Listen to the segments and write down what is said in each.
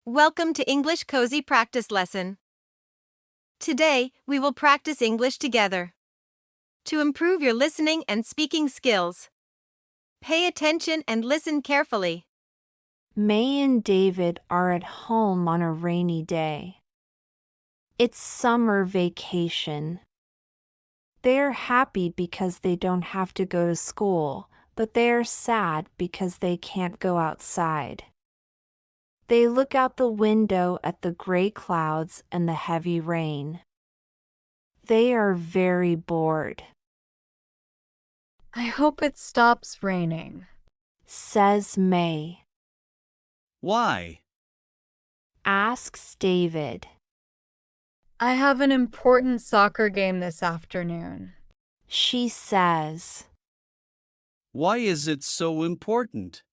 Welcome to English Cozy Practice Lesson. Today, we will practice English together. To improve your listening and speaking skills, pay attention and listen carefully. May and David are at home on a rainy day. It's summer vacation. They're happy because they don't have to go to school, but they're sad because they can't go outside. They look out the window at the gray clouds and the heavy rain. They are very bored. I hope it stops raining. Says May. Why? Asks David. I have an important soccer game this afternoon. She says. Why is it so important?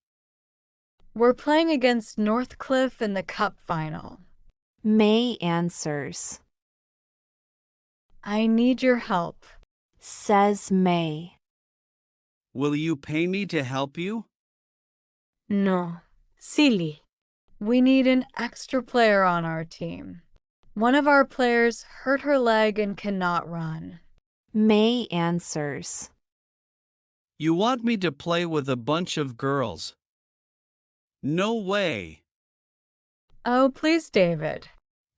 We're playing against Northcliffe in the Cup final. May answers. I need your help. Says May. Will you pay me to help you? No, silly. We need an extra player on our team. One of our players hurt her leg and cannot run. May answers. You want me to play with a bunch of girls? No way. Oh, please, David.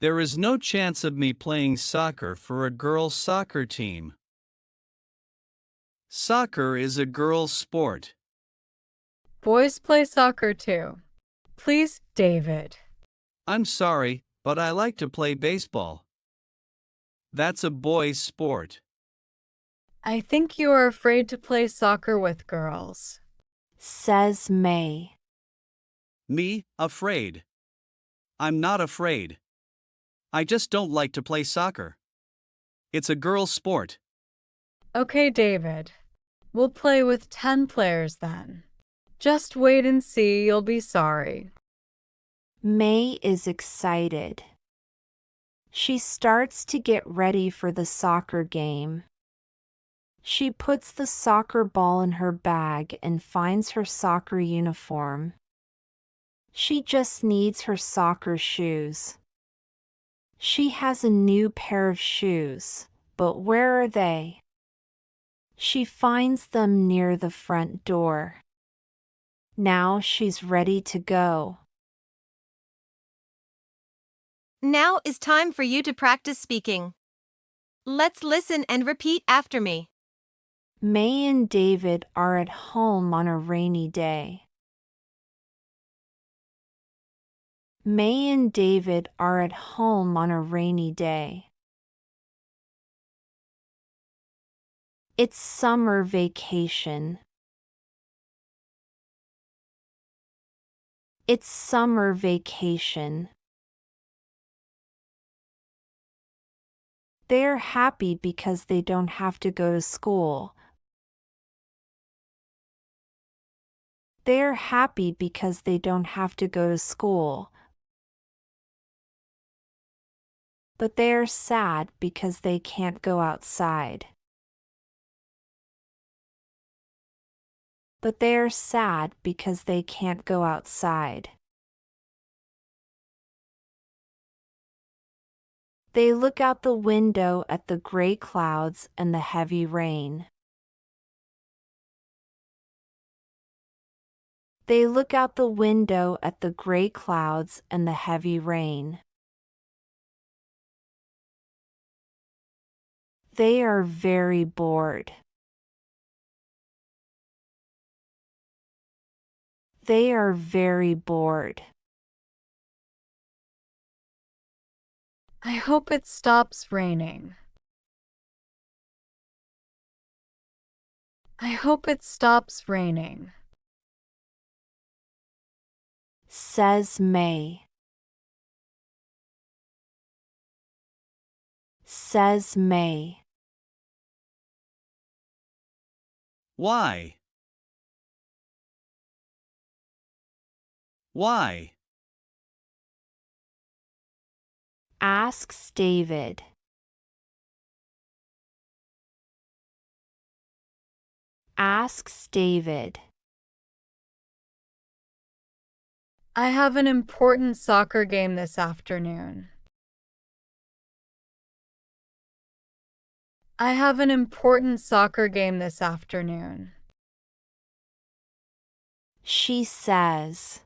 There is no chance of me playing soccer for a girls' soccer team. Soccer is a girls' sport. Boys play soccer too. Please, David. I'm sorry, but I like to play baseball. That's a boys' sport. I think you are afraid to play soccer with girls. Says May. Me, afraid? I'm not afraid. I just don't like to play soccer. It's a girls' sport. Okay, David. We'll play with 10 players then. Just wait and see, you'll be sorry. May is excited. She starts to get ready for the soccer game. She puts the soccer ball in her bag and finds her soccer uniform. She just needs her soccer shoes. She has a new pair of shoes, but where are they? She finds them near the front door. Now she's ready to go. Now is time for you to practice speaking. Let's listen and repeat after me. May and David are at home on a rainy day. May and David are at home on a rainy day. It's summer vacation. It's summer vacation. They're happy because they don't have to go to school. They're happy because they don't have to go to school. But they're sad because they can't go outside. But they're sad because they can't go outside. They look out the window at the gray clouds and the heavy rain. They look out the window at the gray clouds and the heavy rain. They are very bored. They are very bored. I hope it stops raining. I hope it stops raining. Says May. Says May. Why? Why? Asks David. Asks David. I have an important soccer game this afternoon. I have an important soccer game this afternoon. She says.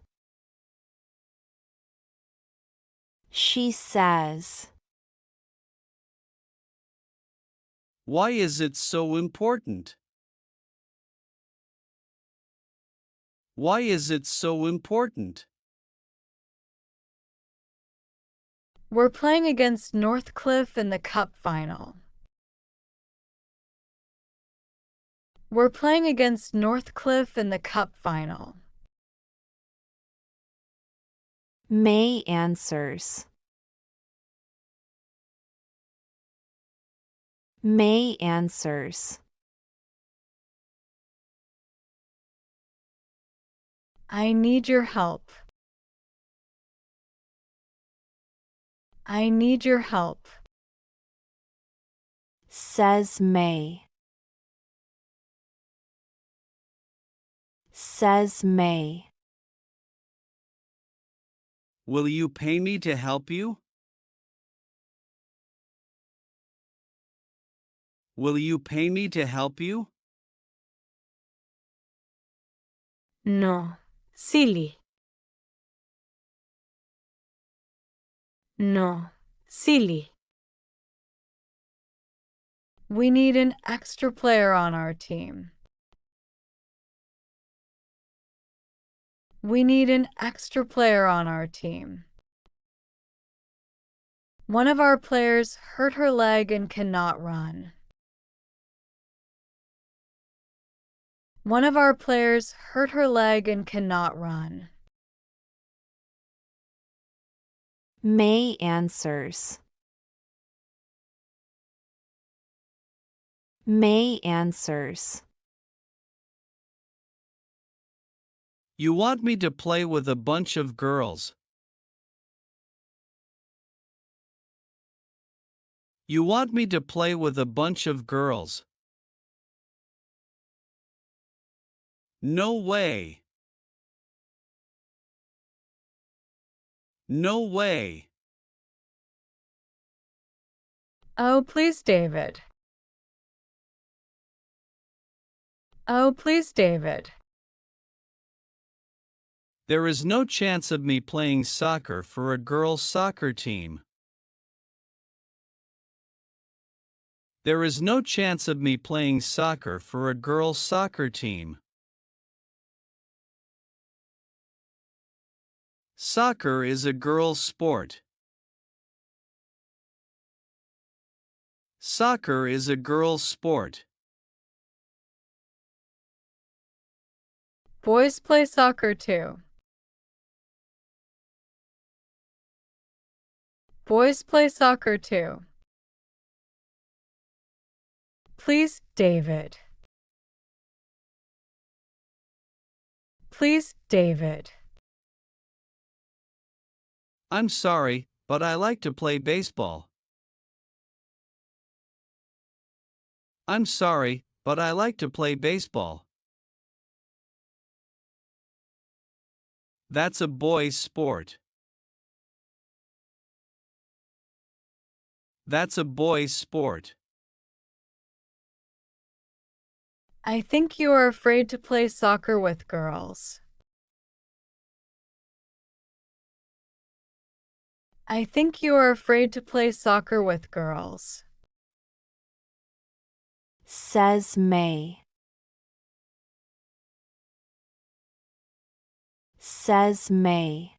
She says. Why is it so important? Why is it so important? We're playing against Northcliffe in the Cup final. We're playing against Northcliffe in the Cup final. May answers. May answers. I need your help. I need your help. Says May. Says May. Will you pay me to help you? Will you pay me to help you? No, silly. No, silly. We need an extra player on our team. We need an extra player on our team. One of our players hurt her leg and cannot run. One of our players hurt her leg and cannot run. May answers. May answers. You want me to play with a bunch of girls. You want me to play with a bunch of girls. No way. No way. Oh, please, David. Oh, please, David. There is no chance of me playing soccer for a girls' soccer team. There is no chance of me playing soccer for a girls' soccer team. Soccer is a girls' sport. Soccer is a girls' sport. Boys play soccer too. Boys play soccer too. Please, David. Please, David. I'm sorry, but I like to play baseball. I'm sorry, but I like to play baseball. That's a boy's sport. That's a boy's sport. I think you are afraid to play soccer with girls. I think you are afraid to play soccer with girls. Says May. Says May.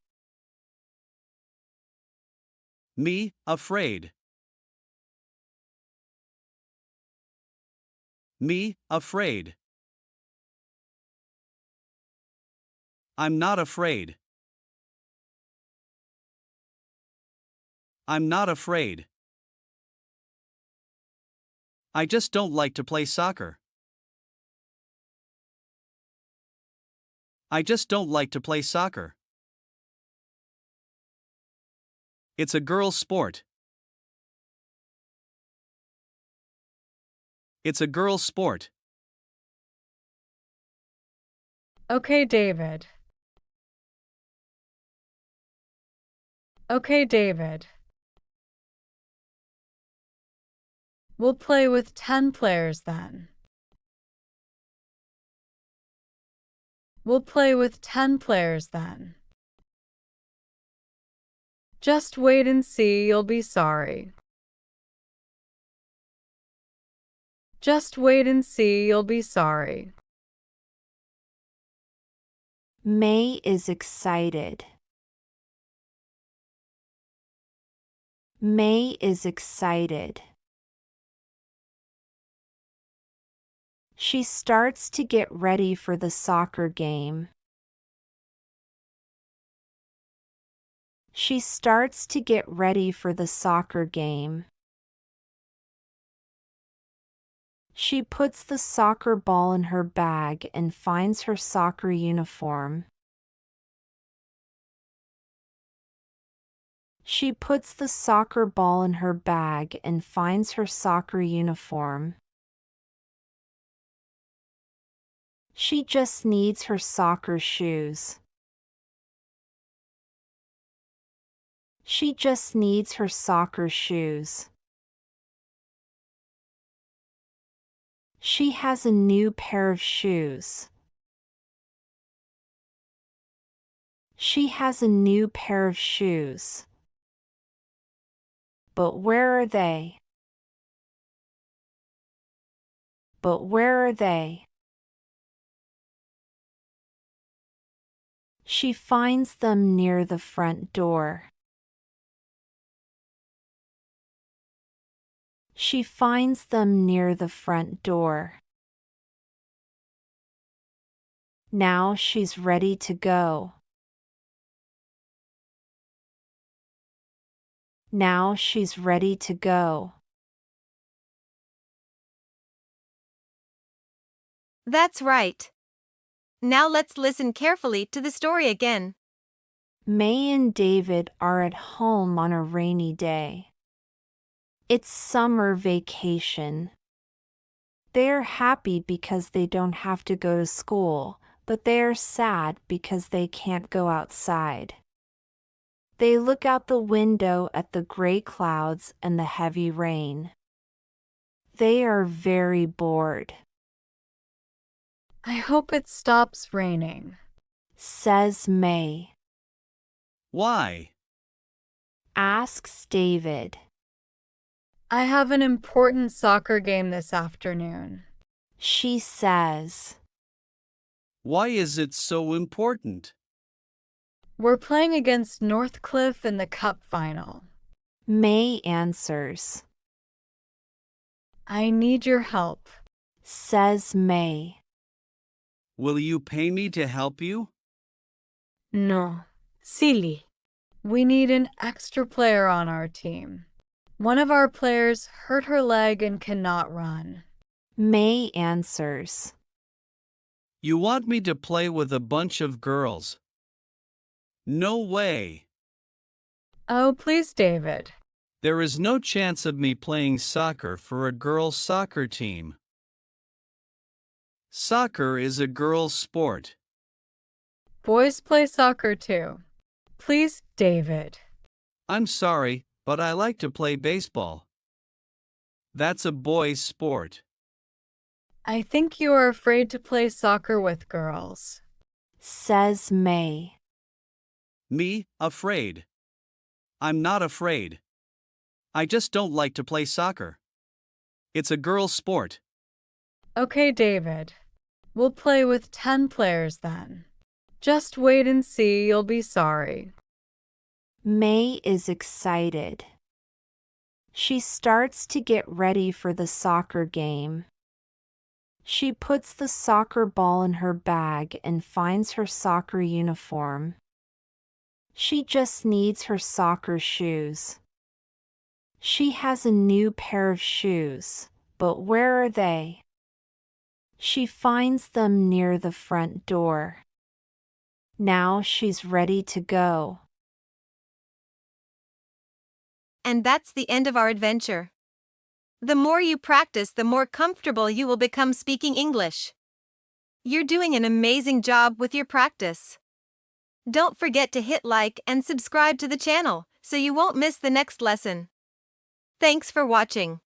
Me, afraid. Me, afraid. I'm not afraid. I'm not afraid. I just don't like to play soccer. I just don't like to play soccer. It's a girls' sport. It's a girls' sport. Okay, David. Okay, David. We'll play with 10 players then. We'll play with 10 players then. Just wait and see, you'll be sorry. Just wait and see, you'll be sorry. May is excited. May is excited. She starts to get ready for the soccer game. She starts to get ready for the soccer game. She puts the soccer ball in her bag and finds her soccer uniform. She puts the soccer ball in her bag and finds her soccer uniform. She just needs her soccer shoes. She just needs her soccer shoes. She has a new pair of shoes. She has a new pair of shoes. But where are they? But where are they? She finds them near the front door. She finds them near the front door. Now she's ready to go. Now she's ready to go. That's right. Now let's listen carefully to the story again. May and David are at home on a rainy day. It's summer vacation. They're happy because they don't have to go to school, but they are sad because they can't go outside. They look out the window at the gray clouds and the heavy rain. They are very bored. I hope it stops raining, says May. Why? Asks David. I have an important soccer game this afternoon. She says. Why is it so important? We're playing against Northcliffe in the Cup final. May answers. I need your help, says May. Will you pay me to help you? No, silly. We need an extra player on our team. One of our players hurt her leg and cannot run. May answers. You want me to play with a bunch of girls? No way. Oh, please, David. There is no chance of me playing soccer for a girls' soccer team. Soccer is a girls' sport. Boys play soccer too. Please, David. I'm sorry, but I like to play baseball. That's a boys' sport. I think you are afraid to play soccer with girls, says May. Me, afraid? I'm not afraid. I just don't like to play soccer. It's a girls' sport. Okay, David. We'll play with 10 players then. Just wait and see, you'll be sorry. May is excited. She starts to get ready for the soccer game. She puts the soccer ball in her bag and finds her soccer uniform. She just needs her soccer shoes. She has a new pair of shoes, but where are they? She finds them near the front door. Now she's ready to go. And that's the end of our adventure. The more you practice, the more comfortable you will become speaking English. You're doing an amazing job with your practice. Don't forget to hit like and subscribe to the channel so you won't miss the next lesson. Thanks for watching.